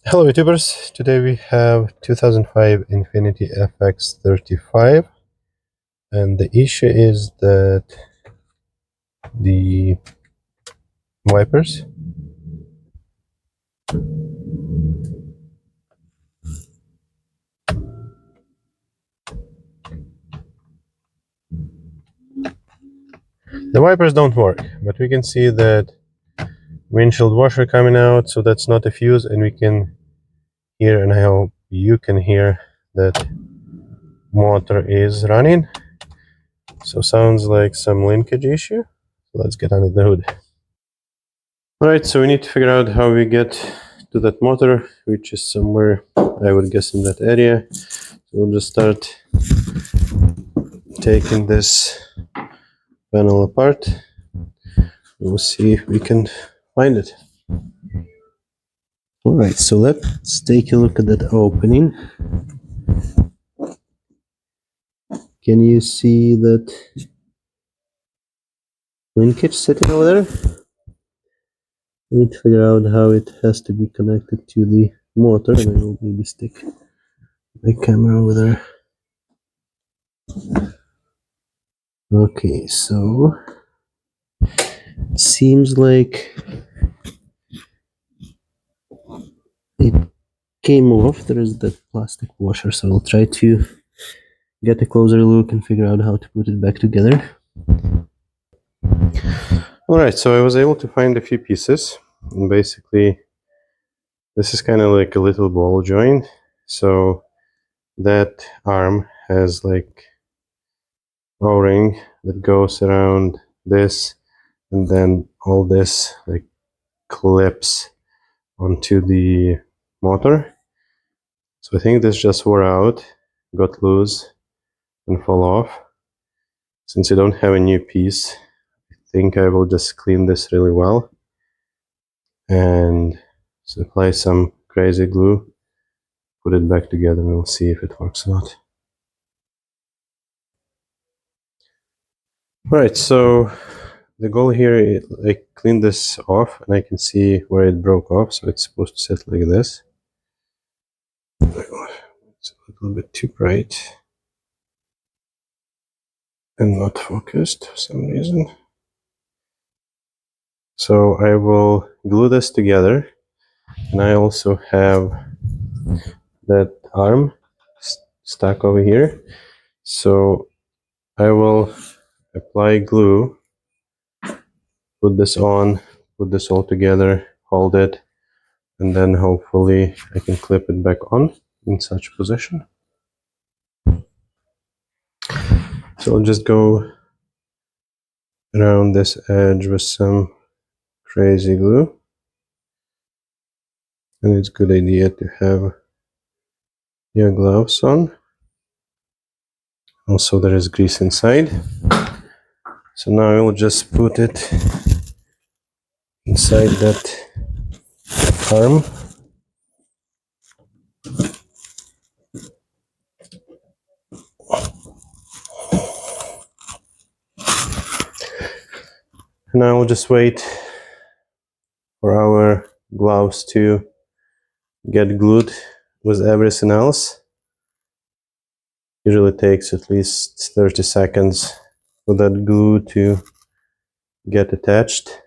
Hello YouTubers, today we have 2005 Infiniti FX35 and the issue is that the wipers don't work, but we can see that windshield washer coming out, so that's not a fuse, and we can hear, and I hope you can hear, that motor is running. So sounds like some linkage issue. So let's get under the hood. Alright, so we need to figure out how we get to that motor, which is somewhere, I would guess, in that area. So we'll just start taking this panel apart. We'll see if we can find it. Alright, so let's take a look at that opening. Can you see that linkage sitting over there? We need to figure out how it has to be connected to the motor, and I will maybe stick my camera over there. Okay, so it seems like it came off. There is that plastic washer, so I'll try to get a closer look and figure out how to put it back together. Alright, so I was able to find a few pieces, and basically this is kind of like a little ball joint. So that arm has like O-ring that goes around this, and then all this like clips onto the motor. So I think this just wore out, got loose and fall off. Since I don't have a new piece, I think I will just clean this really well and apply some crazy glue, put it back together, and we'll see if it works or not. Alright, so the goal here is I clean this off and I can see where it broke off, so it's supposed to sit like this. It's a little bit too bright and not focused for some reason. So I will glue this together, and I also have that arm stuck over here. So I will apply glue, put this on, put this all together, hold it, and then hopefully I can clip it back on in such position. So I'll just go around this edge with some crazy glue. And it's a good idea to have your gloves on. Also, there is grease inside. So now I will just put it inside that arm. And I will just wait for our gloves to get glued with everything else. Usually takes at least 30 seconds for that glue to get attached.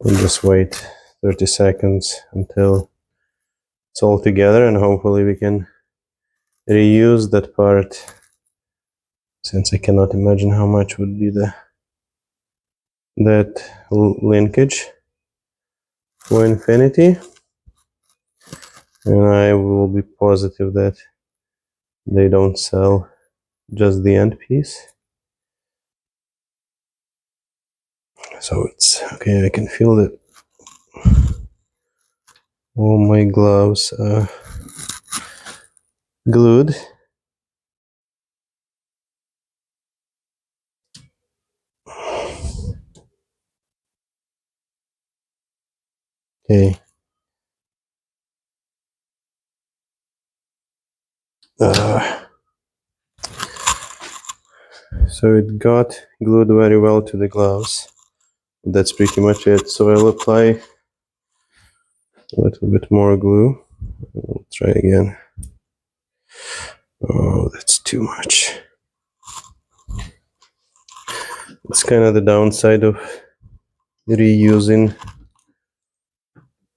We'll just wait 30 seconds until it's all together, and hopefully we can reuse that part, since I cannot imagine how much would be that linkage for Infiniti. And I will be positive that they don't sell just the end piece. So it's okay, I can feel that all my gloves are glued. Okay. So it got glued very well to the gloves. That's pretty much it. So I'll apply a little bit more glue. I'll try again. Oh, that's too much. It's kind of the downside of reusing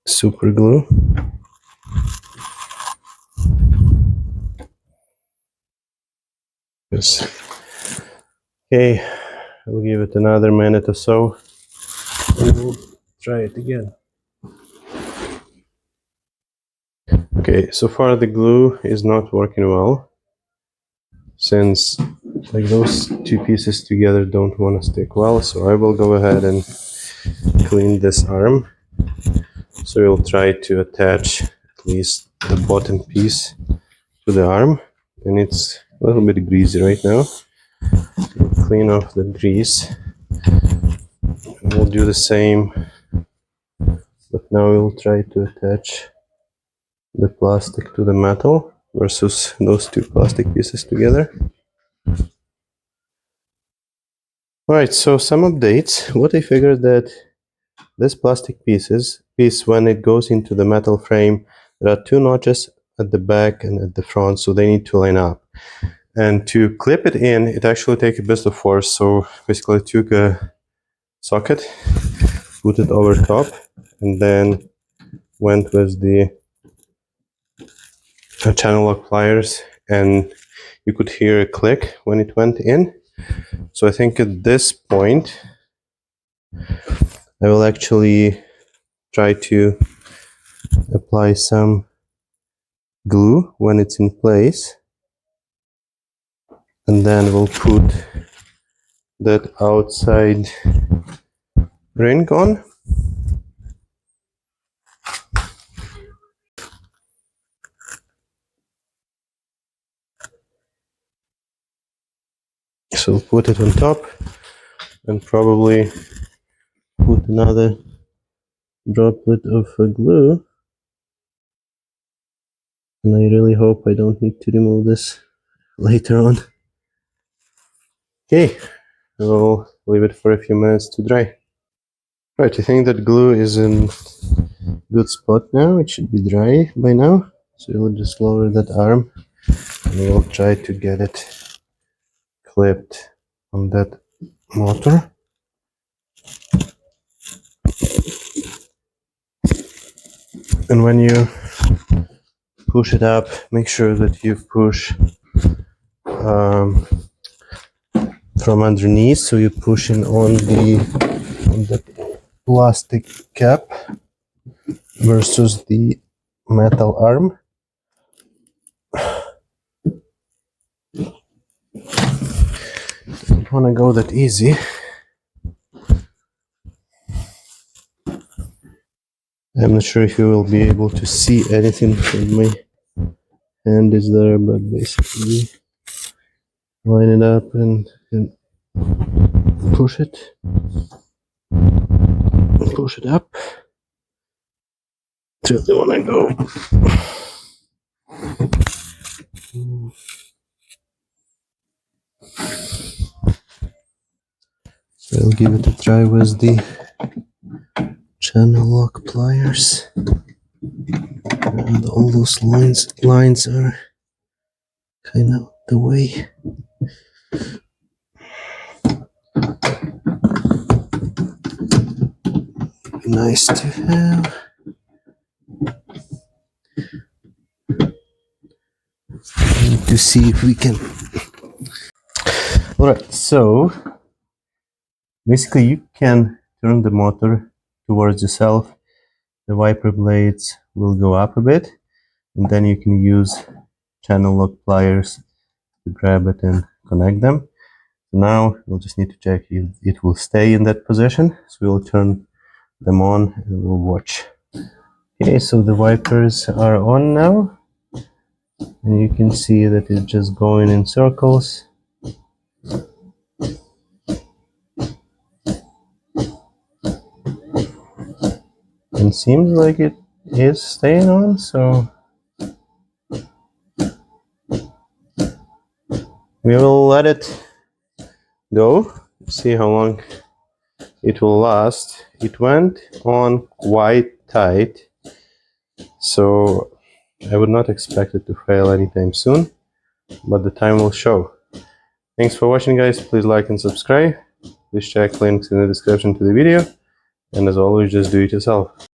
super glue. Yes. Okay, I'll give it another minute or so and we'll try it again. Okay, so far the glue is not working well, since like those two pieces together don't want to stick well, so I will go ahead and clean this arm. So we'll try to attach at least the bottom piece to the arm, and it's a little bit greasy right now. We'll clean off the grease and we'll do the same, but now we'll try to attach the plastic to the metal versus those two plastic pieces together. Alright, so some updates. What I figured that this plastic piece, when it goes into the metal frame, there are two notches at the back and at the front, so they need to line up. And to clip it in, it actually takes a bit of force. So basically I took a socket, put it over top, and then went with the Channellock pliers, and you could hear a click when it went in. So I think at this point I will actually try to apply some glue when it's in place, and then we'll put that outside ring on. So we'll put it on top and probably put another droplet of glue, and I really hope I don't need to remove this later on. Okay, we'll leave it for a few minutes to dry. Right, I think that glue is in good spot now. It should be dry by now. So we'll just lower that arm and we'll try to get it clipped on that motor. And when you push it up, make sure that you push from underneath, so you're pushing on the plastic cap versus the metal arm. Don't want to go that easy. I'm not sure if you will be able to see anything when my hand is there, but basically line it up and push it up till they want to go. So I'll give it a try with the Channellock pliers, and all those lines are kind of the way. Nice to have. Need to see if we can. Alright, so basically you can turn the motor towards yourself. The wiper blades will go up a bit, and then you can use Channellock pliers to grab it and connect them. Now we'll just need to check if it will stay in that position. So we'll turn them on and we'll watch. Okay, so the wipers are on now, and you can see that it's just going in circles. And seems like it is staying on, so we will let it go, see how long it will last. It went on quite tight, so I would not expect it to fail anytime soon, but the time will show. Thanks for watching, guys. Please like and subscribe. Please check links in the description to the video, and as always, just do it yourself.